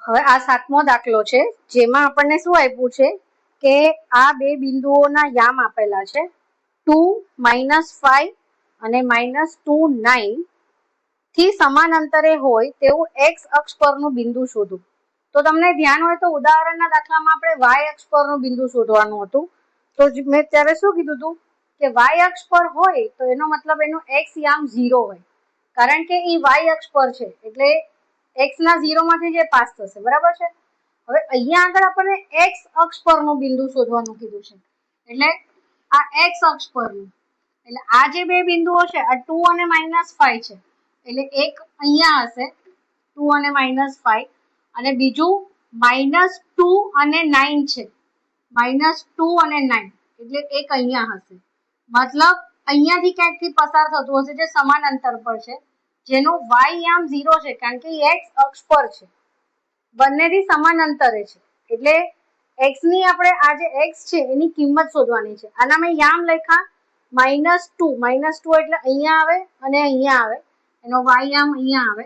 હવે આ સાતમો દાખલો છે જેમાં આપણને શું આપ્યું છે કે આ બે બિંદુઓના યામ આપેલા છે 2 -5 અને -2 9 થી સમાન અંતરે હોય તેવું એક્સ અક્ષ પરનું બિંદુ શોધો. તો તમને ધ્યાન હોય તો ઉદાહરણના દાખલામાં આપણે વાય અક્ષ પરનું બિંદુ શોધવાનું હતું. તો મેં ત્યારે શું કીધું હતું કે વાય અક્ષ પર હોય તો એનો મતલબ એનું એક્સ યામ 0 હોય, કારણ કે એ વાય અક્ષ પર છે એટલે એક્સ ના 0 માંથી જે પાસ થશે, બરાબર છે. હવે અહીંયા આગળ આપણને એક્સ અક્ષ પરનું બિંદુ શોધવાનું કીધું છે એટલે આ એક્સ અક્ષ પરનું, એટલે આ જે બે બિંદુઓ છે આ 2 અને -5 છે એટલે એક અહીંયા હશે 2 અને -5 અને બીજું -2 અને 9 છે, -2 અને 9 એટલે એક અહીંયા હશે. મતલબ અહીંયાથી ક્યાંકથી પસાર થતું હશે જે સમાન અંતર પર છે, જેનું વાય યામ 0 છે કારણ કે એક્સ અક્ષ પર છે, બંનેથી સમાન અંતરે છે એટલે એક્સ ની આપણે આ જે એક્સ છે એની કિંમત શોધવાની છે. આના મેં યામ લખ્યા -2 એટલે અહીંયા આવે અને અહીંયા આવે, એનો વાય યામ અહીંયા આવે,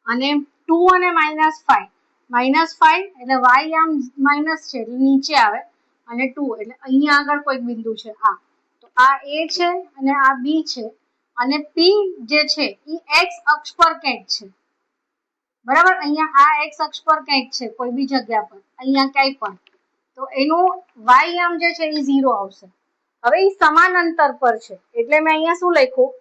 અને 2 અને -5 એટલે વાય યામ માઇનસ છે એટલે નીચે આવે, અને 2 એટલે અહીંયા આગળ કોઈક બિંદુ છે આ, તો આ એ છે અને આ બી છે, અને પી જે છે એ એક્સ અક્ષ પર ક્યાંક છે, બરાબર. અહીંયા આ એક્સ અક્ષ પર ક્યાંક છે કોઈ બી જગ્યા પર, અહીંયા ક્યાંય પણ, તો એનું વાય યામ જે છે એ 0 આવશે. હવે એ સમાન અંતર પર છે એટલે મેં અહીંયા શું લખ્યું,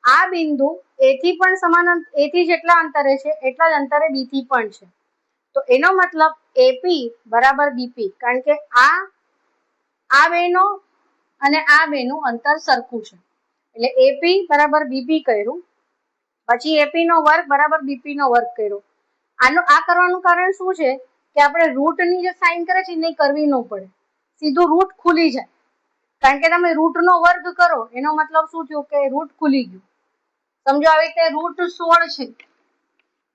આ બિંદુ એ થી પણ સમાન, એ થી જેટલા અંતરે છે એટલા જ અંતરે બી થી પણ છે, તો એનો મતલબ એપી બરાબર બીપી, કારણ કે આ બેનો અને આ બેનું અંતર સરખું છે એટલે એપી બરાબર બીપી કર્યું, પછી એપી નો વર્ગ બરાબર બીપી નો વર્ગ કર્યો. આ કરવાનું કારણ શું છે કે આપણે રૂટ ની જે સાઈન કરે છે એ કરવી ન પડે, સીધું રૂટ ખુલી જાય, કારણ કે તમે રૂટ નો વર્ગ કરો એનો મતલબ શું થયું કે રૂટ ખુલી ગયું. સમજો આવી રીતે રૂટ 16 છે,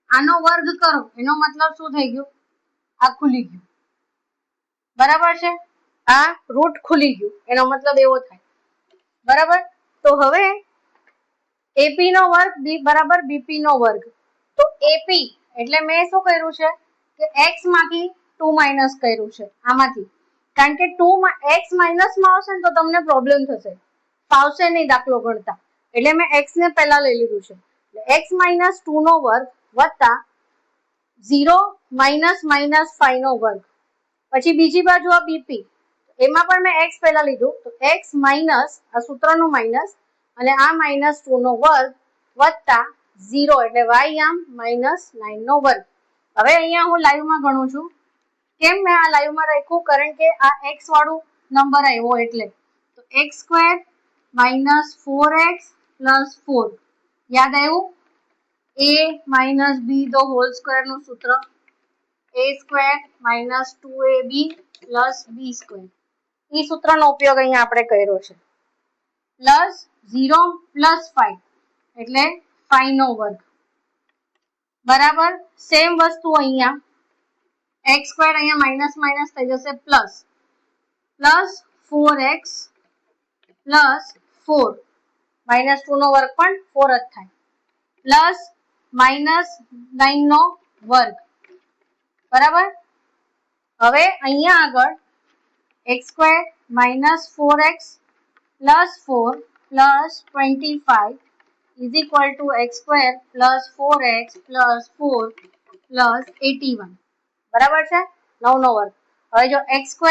આનો વર્ગ કરો એનો મતલબ શું થઈ ગયું, આ ખુલી ગયું, બરાબર છે. આ રૂટ ખુલી ગયું એનો મતલબ એવો થાય, બરાબર. તો હવે એપી નો વર્ગ બરાબર બીપી નો વર્ગ, તો એપી એટલે મેં શું કર્યું છે કે એક્સ માંથી 2 માઇનસ કર્યું છે આમાંથી, કારણ કે 2 એક્સ માઇનસ માં આવશે ને તો તમને પ્રોબ્લેમ થશે, ફાવશે નહીં દાખલો ગણતા, એટલે મેં એક્સ ને પહેલા લઈ લીધું છે, એક્સ -2 નો વર્ગ વત્તા 0 -5 નો વર્ગ, પછી બીજી બાજુ આ બીપી, એમાં પણ મેં એક્સ પહેલા લીધું, તો એક્સ માઇનસ આ સૂત્રનું માઇનસ અને આ -2 નો વર્ગ વત્તા 0 એટલે વાય યામ -9 નો વર્ગ. હવે અહીંયા હું લાઈવમાં ગણું છું, કેમ મેં આ લાઈવમાં રાખ્યું, કારણ કે આ એક્સ વાળું નંબર આવ્યો એટલે, તો x² -4x + 4 યાદ આવ્યું, a - b the whole square નું સૂત્ર, a² - 2ab + b², એ સૂત્રનો ઉપયોગ અહીંયા આપણે કર્યો છે, પ્લસ 0 + 5 એટલે 5 નો વર્ગ, બરાબર. સેમ વસ્તુ અહીંયા x² અહીંયા માઇનસ માઇનસ થઈ જશે, પ્લસ 4x + 4 -2 નો વર્ગ પણ 4 જ થાય, પ્લસ -9 નો વર્ગ, બરાબર. હવે અહીંયા આગળ x² -4x + 4 + 25 = x² + 4x + 4 + 81, બરાબર છે, 9 નો વર્ગ. હવે જો x²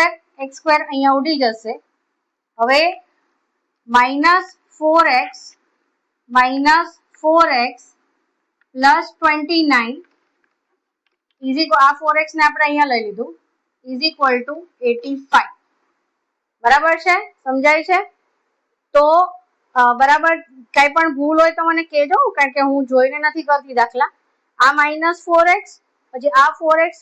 અહીંયા ઉડી જશે, હવે -4x + 29 આ 4x ને આપણે અહીંયા લઈ લીધું = 85, બરાબર છે, સમજાય છે. તો બરાબર, કઈ પણ ભૂલ હોય તો મને કહેજો, કારણ કે હું જોઈને નથી કરતી દાખલા. આ -4x પછી આ 4x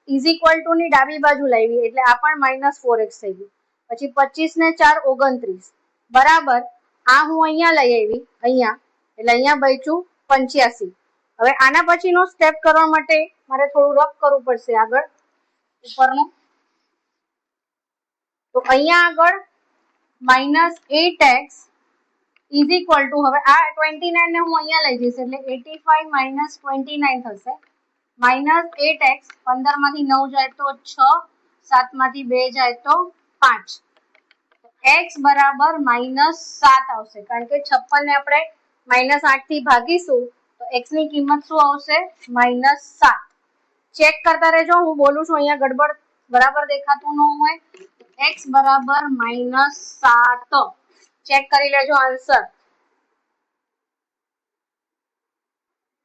= ની ડાબી બાજુ લાવી એટલે આ પણ -4x થઈ ગયું, પછી 25 ને 4 29, બરાબર. આ હું અહીંયા લઈ આવી અહીંયા, એટલે અહીંયા બચ્યું 85. હવે આના પછીનો સ્ટેપ કરવા માટે મારે થોડું રફ કરવું પડશે આગળ ઉપરનું, તો અહીંયા આગળ -8x = હવે આ 29 ને હું અહીંયા લઈ જઈશ એટલે 85 - 29 થશે, -8x 15 માંથી 9 જાય તો 6, 7 માંથી 2 જાય તો 5, x બરાબર -7 આવશે, કારણ કે 56 ને આપણે -8 થી ભાગીશું તો x ની કિંમત શું આવશે? -7. ચેક કરતા રહેજો, હું બોલું છું અહીંયા ગડબડ બરાબર દેખાતું ન હોય. x બરાબર -7. ચેક કરી લેજો આન્સર.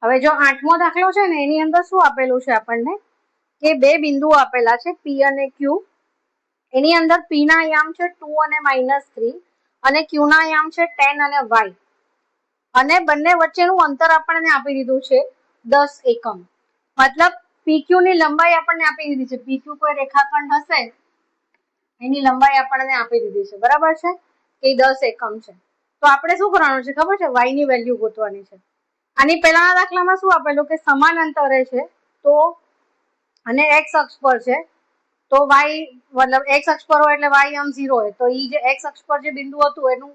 હવે જો 8મો દાખલો છે ને એની અંદર શું આપેલું છે આપણને કે બે બિંદુઓ આપેલા છે p અને q. એની અંદર p ના યામ છે 2 અને -3 અને q ના યામ છે 10 અને y, અને બંને વચ્ચેનું અંતર આપણને આપી દીધું છે 10 એકમ. મતલબ pq ની લંબાઈ આપણને આપી દીધી છે. pq કોઈ રેખાખંડ હશે એની લંબાઈ આપણને આપી દીધી છે, બરાબર છે, એ 10 એકમ છે. તો આપણે શું કરવાનું છે ખબર છે? y ની વેલ્યુ ગોતવાની છે. આની પહેલાના દાખલામાં શું આપેલું કે સમાન અંતરે છે તો અને x અક્ષ પર છે તો y મતલબ x અક્ષ પર હોય એટલે y યામ 0 હોય, તો ઈ જે x અક્ષ પર જે બિંદુ હતું એનું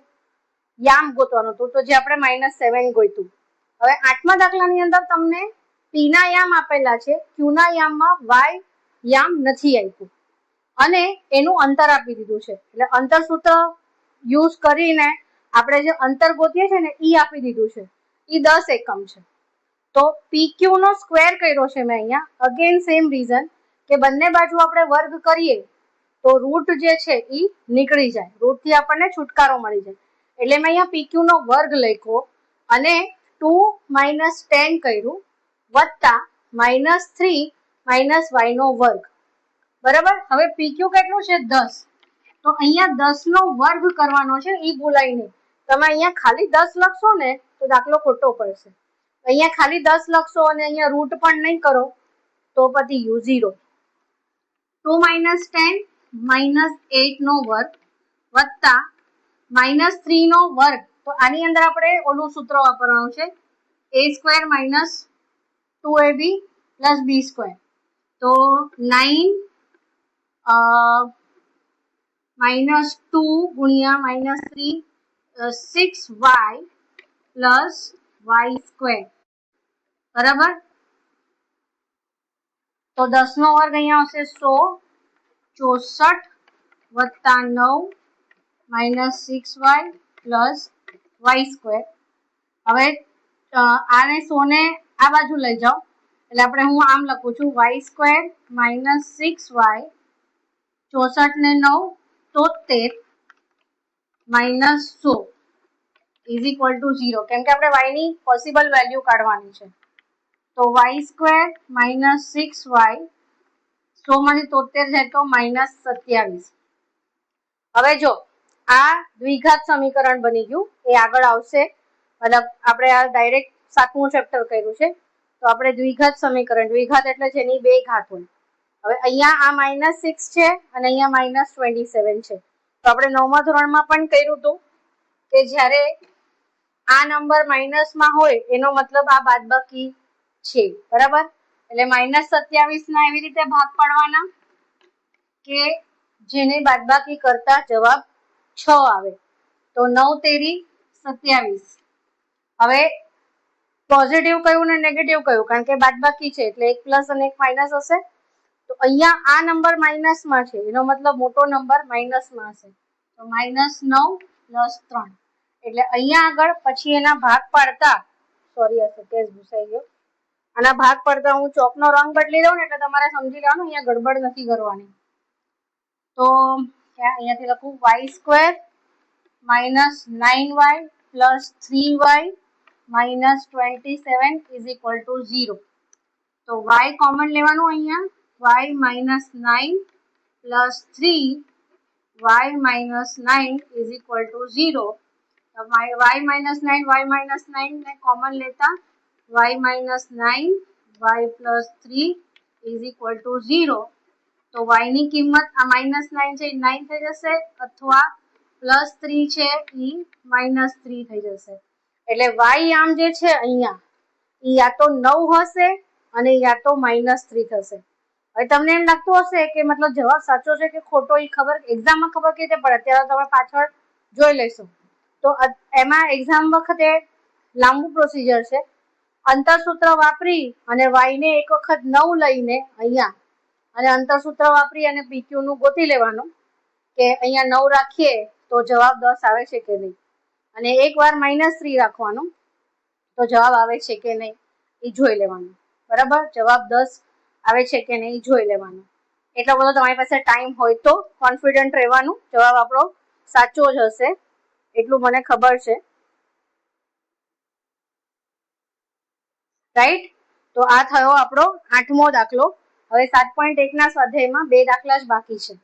યામ ગોતવાનું હતું, તો જે આપણે -7 ગોત્યું. હવે 8મા દાખલાની અંદર તમને p ના યામ આપેલા છે, q ના યામમાં y યામ નથી આપ્યું અને એનું અંતર આપી દીધું છે. એટલે અંતર સૂત્ર યુઝ કરીને આપણે જે અંતર ગોતીએ છીએ ને ઈ આપી દીધું છે, ઈ 10 એકમ છે. તો pq નો સ્ક્વેર કર્યો છે મેં અહીંયા. અગેન સેમ રીઝન કે બંને બાજુ આપણે વર્ગ કરીએ તો રૂટ જે છે ઈ નીકળી જાય, રૂટ થી આપણને છુટકારો મળી જાય. એટલે મેં અહીંયા pq નો વર્ગ લખ્યો અને 2 - 10 કર્યું વત્તા -3 - y નો વર્ગ, બરાબર. હવે pq કેટલું છે? 10. તો અહીંયા 10 નો વર્ગ કરવાનો છે, ઈ ભૂલાય નહીં. તમે અહીંયા ખાલી 10 લખશો ને તો દાખલો ખોટો પડશે. અહીંયા ખાલી 10 લખશો અને અહીંયા રૂટ પણ નહીં કરો તો પતી ગયું 0. 2 - 10 -8 નો વર્ગ વત્તા -3 નો વર્ગ. તો આની અંદર આપણે ઓલું સૂત્ર વાપરવાનું છે, a² - 2ab + b². તો 9 -2 ગુણ્યા -3 6y + y², બરાબર. તો 10 નો વર્ગ અહીંયા આવશે 100, 64 વત્તા 9 - 6y + y². હવે આને 100 ને આ બાજુ લઈ જાઓ એટલે હું આમ લખું છું y² - 6y, 64 ને 9 73 -100 = 0, કેમ કે આપણે y ની પોસિબલ વેલ્યુ કાઢવાની છે. તો y² - 6y 100 માંથી 73 જાય તો -27. હવે જો આ દ્વિઘાત સમીકરણ બની ગયું, એ આગળ આવશે. મતલબ આપણે આ ડાયરેક્ટ 7મું ચેપ્ટર કર્યું છે તો આપણે દ્વિઘાત સમીકરણ, દ્વિઘાત એટલે જેની બે ઘાત હોય. હવે અહીંયા આ -6 છે અને અહીંયા -27 છે. તો આપણે 9મા ધોરણમાં પણ કર્યું હતું કે જ્યારે આ નંબર માઇનસમાં હોય એનો મતલબ આ બાદબાકી છે, બરાબર. એટલે -27 ના એવી રીતે ભાગ પાડવાના કે જેને બાદબાકી કરતા જવાબ 6 આવે. તો 9 તેરી 27. હવે પોઝિટિવ કયું ને નેગેટિવ કયું? કારણ કે બાદબાકી છે એટલે એક પ્લસ અને એક માઇનસ હશે. તો અહીંયા આ નંબર માઇનસમાં છે એનો મતલબ મોટો નંબર માઇનસમાં હશે. તો -9 + 3. એટલે અહીંયા આગળ પછી એના ભાગ પાડતા, સોરી આ સેકેન્ડ ભૂસાઈ ગયો, આના ભાગ પાડતા હું ચોકનો રંગ બદલી દઉં ને એટલે તમારે સમજી લેવાનું અહીંયા ગડબડ નથી કરવાની. તો અહીંયાથી લખું y² - 9y + 3y - 27 = 0. તો y કોમન લેવાનું અહીંયા, y - 9 + 3y - 9 = 0. y - 9 ને કોમન લેતા y - 9 y + 3 = 0. તો y ની કિંમત આ -9 છે એ 9 થઈ જશે અથવા +3 છે એ -3 થઈ જશે. એટલે y આમ જે છે અહીંયા એ યા તો 9 હશે અને યા તો -3 થશે. હવે તમને એમ લાગતું હશે કે મતલબ જવાબ સાચો છે કે ખોટો એ ખબર એક્ઝામમાં ખબર કેવી રીતે પડે, ત્યારે તમે પાછળ જોઈ લેશો. તો એમાં એક્ઝામ વખતે લાંબુ પ્રોસિજર છે. અંતરસૂત્ર વાપરી અને y ને એક વખત 9 લઈને અહીંયા અને અંતરસૂત્ર વાપરી અને PQ નું ગોતી લેવાનું કે અહીંયા 9 રાખીએ તો જવાબ 10 આવે છે કે નહીં, અને એકવાર -3 રાખવાનું તો જવાબ આવે છે કે નહીં એ જોઈ લેવાનું. બરાબર, જવાબ 10 આવે છે કે નહીં જોઈ લેવાનું. એટલો બધો તમારી પાસે ટાઈમ હોય તો કોન્ફિડન્ટ રહેવાનું, જવાબ આપણો સાચો જ હશે એટલું મને ખબર છે. રાઈટ, તો આ થયો આપણો 8મો દાખલો. હવે 7.1 ના સ્વાધ્યાયમાં 2 દાખલા જ બાકી છે.